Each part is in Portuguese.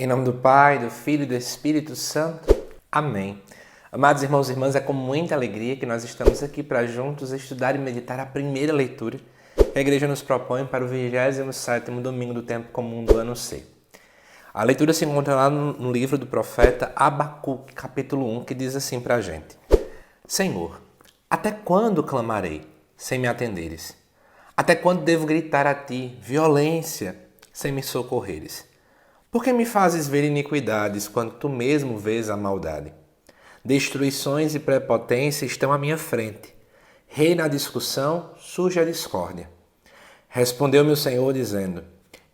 Em nome do Pai, do Filho e do Espírito Santo. Amém. Amados irmãos e irmãs, é com muita alegria que nós estamos aqui para juntos estudar e meditar a primeira leitura que a Igreja nos propõe para o 27º domingo do tempo comum do ano C. A leitura se encontra lá no livro do profeta Abacuque, capítulo 1, que diz assim para a gente: Senhor, até quando clamarei sem me atenderes? Até quando devo gritar a ti, violência, sem me socorreres? Por que me fazes ver iniquidades quando tu mesmo vês a maldade? Destruições e prepotência estão à minha frente. Reina a discussão, surge a discórdia. Respondeu-me o Senhor dizendo: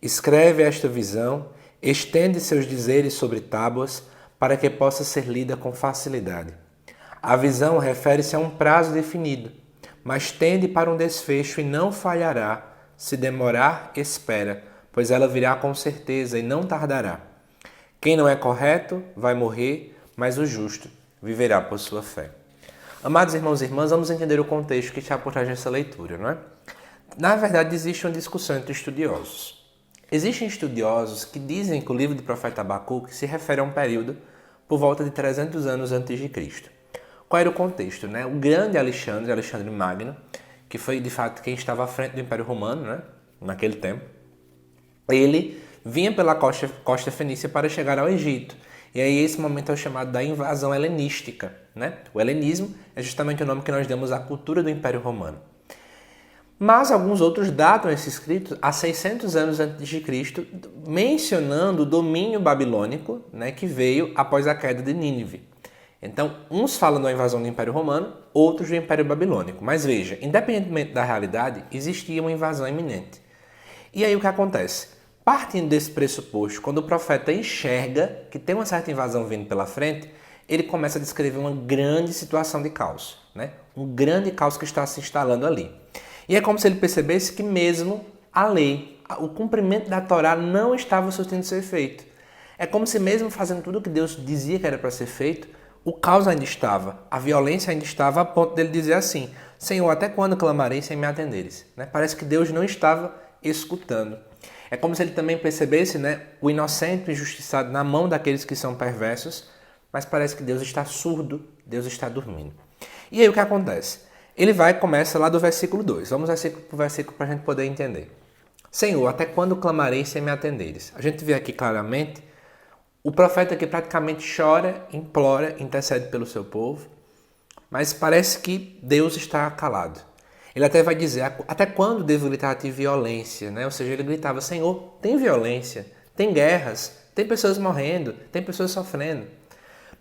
Escreve esta visão, estende seus dizeres sobre tábuas, para que possa ser lida com facilidade. A visão refere-se a um prazo definido, mas tende para um desfecho e não falhará. Se demorar, espera, pois ela virá com certeza e não tardará. Quem não é correto vai morrer, mas o justo viverá por sua fé. Amados irmãos e irmãs, vamos entender o contexto que está por trás dessa leitura, não é? Na verdade, existe uma discussão entre estudiosos. Existem estudiosos que dizem que o livro do profeta Abacuque se refere a um período por volta de 300 anos antes de Cristo. Qual era o contexto, né? O grande Alexandre Magno, que foi de fato quem estava à frente do Império Romano, né? Naquele tempo, ele vinha pela costa fenícia para chegar ao Egito. E aí esse momento é o chamado da invasão helenística, né? O helenismo é justamente o nome que nós damos à cultura do Império Romano. Mas alguns outros datam esse escrito a 600 anos antes de Cristo, mencionando o domínio babilônico, né, que veio após a queda de Nínive. Então, uns falam da invasão do Império Romano, outros do Império Babilônico. Mas veja, independentemente da realidade, existia uma invasão iminente. E aí o que acontece? Partindo desse pressuposto, quando o profeta enxerga que tem uma certa invasão vindo pela frente, ele começa a descrever uma grande situação de caos, né? Um grande caos que está se instalando ali. E é como se ele percebesse que mesmo a lei, o cumprimento da Torá não estava surtindo seu efeito. É como se mesmo fazendo tudo o que Deus dizia que era para ser feito, o caos ainda estava, a violência ainda estava, a ponto dele dizer assim: Senhor, até quando clamarei sem me atenderes? Né? Parece que Deus não estava escutando. É como se ele também percebesse, né, o inocente e injustiçado na mão daqueles que são perversos, mas parece que Deus está surdo, Deus está dormindo. E aí o que acontece? Ele começa lá do versículo 2. Vamos versículo por versículo para a gente poder entender. Senhor, até quando clamarei sem me atenderes? A gente vê aqui claramente o profeta que praticamente chora, implora, intercede pelo seu povo, mas parece que Deus está calado. Ele até vai dizer: até quando devo gritar a ti violência? Né? Ou seja, ele gritava: Senhor, tem violência, tem guerras, tem pessoas morrendo, tem pessoas sofrendo.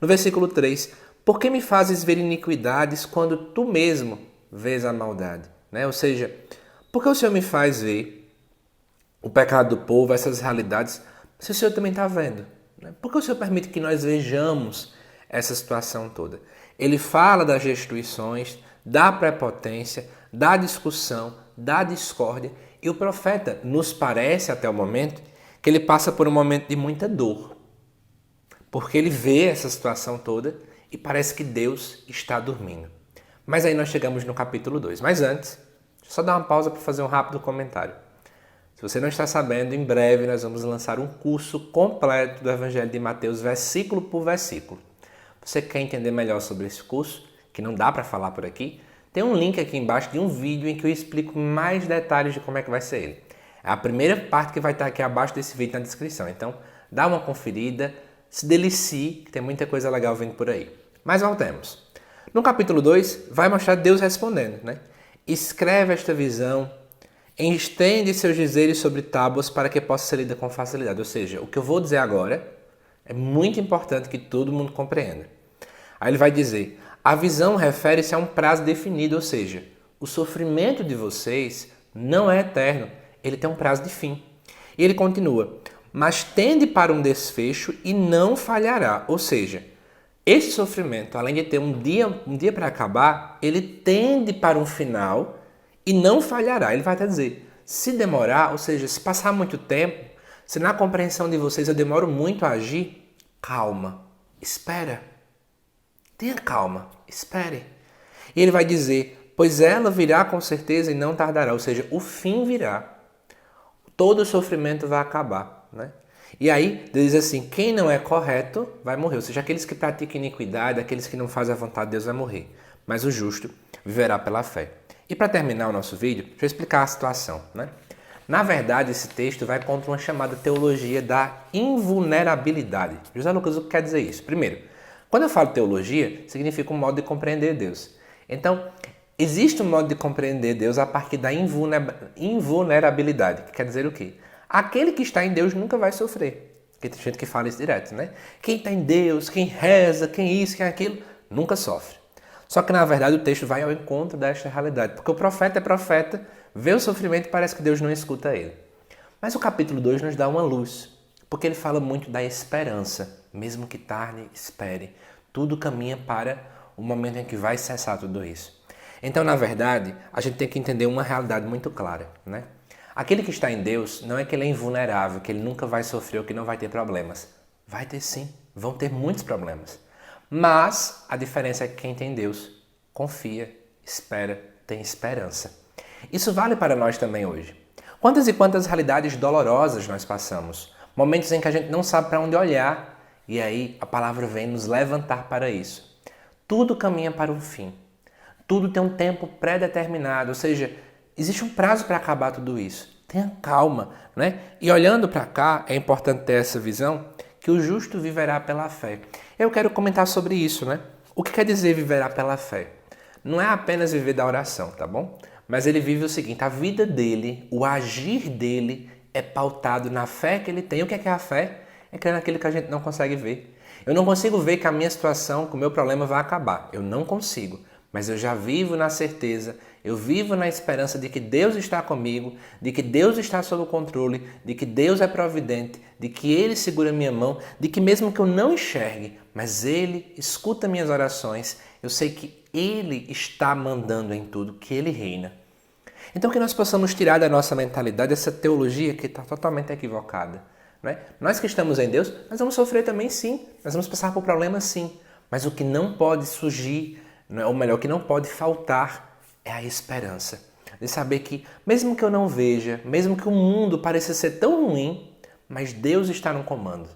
No versículo 3, por que me fazes ver iniquidades quando tu mesmo vês a maldade? Né? Ou seja, por que o Senhor me faz ver o pecado do povo, essas realidades, se o Senhor também está vendo? Né? Por que o Senhor permite que nós vejamos essa situação toda? Ele fala das destruições, da prepotência, da discussão, da discórdia, e o profeta nos parece até o momento que ele passa por um momento de muita dor, porque ele vê essa situação toda e parece que Deus está dormindo. Mas aí nós chegamos no capítulo 2. Mas antes, deixa eu só dar uma pausa para fazer um rápido comentário. Se você não está sabendo, em breve nós vamos lançar um curso completo do Evangelho de Mateus, versículo por versículo. Você quer entender melhor sobre esse curso, que não dá para falar por aqui? Tem um link aqui embaixo de um vídeo em que eu explico mais detalhes de como é que vai ser ele. É a primeira parte que vai estar aqui abaixo desse vídeo na descrição. Então, dá uma conferida, se delicie, que tem muita coisa legal vindo por aí. Mas voltemos. No capítulo 2, vai mostrar Deus respondendo, né? Escreve esta visão, estende seus dizeres sobre tábuas para que possa ser lida com facilidade. Ou seja, o que eu vou dizer agora é muito importante que todo mundo compreenda. Aí ele vai dizer: a visão refere-se a um prazo definido, ou seja, o sofrimento de vocês não é eterno, ele tem um prazo de fim. E ele continua: mas tende para um desfecho e não falhará. Ou seja, esse sofrimento, além de ter um dia para acabar, ele tende para um final e não falhará. Ele vai até dizer: se demorar, ou seja, se passar muito tempo, se na compreensão de vocês eu demoro muito a agir, calma, espera. Tenha calma, espere. E ele vai dizer: pois ela virá com certeza e não tardará. Ou seja, o fim virá. Todo o sofrimento vai acabar. Né? E aí, Deus diz assim, quem não é correto vai morrer. Ou seja, aqueles que praticam iniquidade, aqueles que não fazem a vontade de Deus vai morrer. Mas o justo viverá pela fé. E para terminar o nosso vídeo, deixa eu explicar a situação, né? Na verdade, esse texto vai contra uma chamada teologia da invulnerabilidade. José Lucas, o que quer dizer isso? Primeiro, quando eu falo teologia, significa um modo de compreender Deus. Então, existe um modo de compreender Deus a partir da invulnerabilidade, que quer dizer o quê? Aquele que está em Deus nunca vai sofrer. Porque tem gente que fala isso direto, né? Quem está em Deus, quem reza, quem isso, quem aquilo, nunca sofre. Só que, na verdade, o texto vai ao encontro desta realidade. Porque o profeta é profeta, vê o sofrimento e parece que Deus não escuta ele. Mas o capítulo 2 nos dá uma luz. Porque ele fala muito da esperança. Mesmo que tarde, espere. Tudo caminha para o momento em que vai cessar tudo isso. Então, na verdade, a gente tem que entender uma realidade muito clara, né? Aquele que está em Deus não é que ele é invulnerável, que ele nunca vai sofrer ou que não vai ter problemas. Vai ter sim, vão ter muitos problemas. Mas a diferença é que quem tem Deus confia, espera, tem esperança. Isso vale para nós também hoje. Quantas e quantas realidades dolorosas nós passamos? Momentos em que a gente não sabe para onde olhar e aí a palavra vem nos levantar para isso. Tudo caminha para um fim. Tudo tem um tempo pré-determinado, ou seja, existe um prazo para acabar tudo isso. Tenha calma, né? E olhando para cá, é importante ter essa visão que o justo viverá pela fé. Eu quero comentar sobre isso, né? O que quer dizer viverá pela fé? Não é apenas viver da oração, tá bom? Mas ele vive o seguinte, a vida dele, o agir dele é pautado na fé que ele tem. O que é a fé? É crer naquilo que a gente não consegue ver. Eu não consigo ver que a minha situação, que o meu problema vai acabar. Eu não consigo. Mas eu já vivo na certeza, eu vivo na esperança de que Deus está comigo, de que Deus está sob o controle, de que Deus é providente, de que Ele segura minha mão, de que mesmo que eu não enxergue, mas Ele escuta minhas orações, eu sei que Ele está mandando em tudo, que Ele reina. Então que nós possamos tirar da nossa mentalidade essa teologia que está totalmente equivocada. Né? Nós que estamos em Deus, nós vamos sofrer também sim, nós vamos passar por problemas sim, mas o que não pode surgir, ou melhor, o que não pode faltar é a esperança. De saber que, mesmo que eu não veja, mesmo que o mundo pareça ser tão ruim, mas Deus está no comando.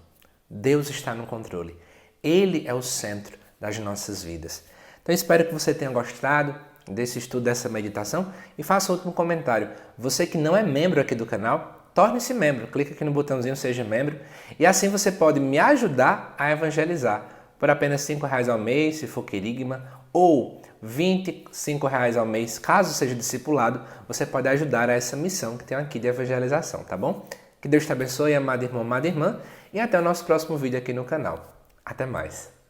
Deus está no controle. Ele é o centro das nossas vidas. Então, espero que você tenha gostado desse estudo, dessa meditação. E faça outro comentário. Você que não é membro aqui do canal, torne-se membro. Clique aqui no botãozinho Seja Membro. E assim você pode me ajudar a evangelizar. Por apenas R$5 ao mês, se for querigma, ou R$25 ao mês, caso seja discipulado, você pode ajudar a essa missão que tem aqui de evangelização, tá bom? Que Deus te abençoe, amado irmão, amada irmã, e até o nosso próximo vídeo aqui no canal. Até mais!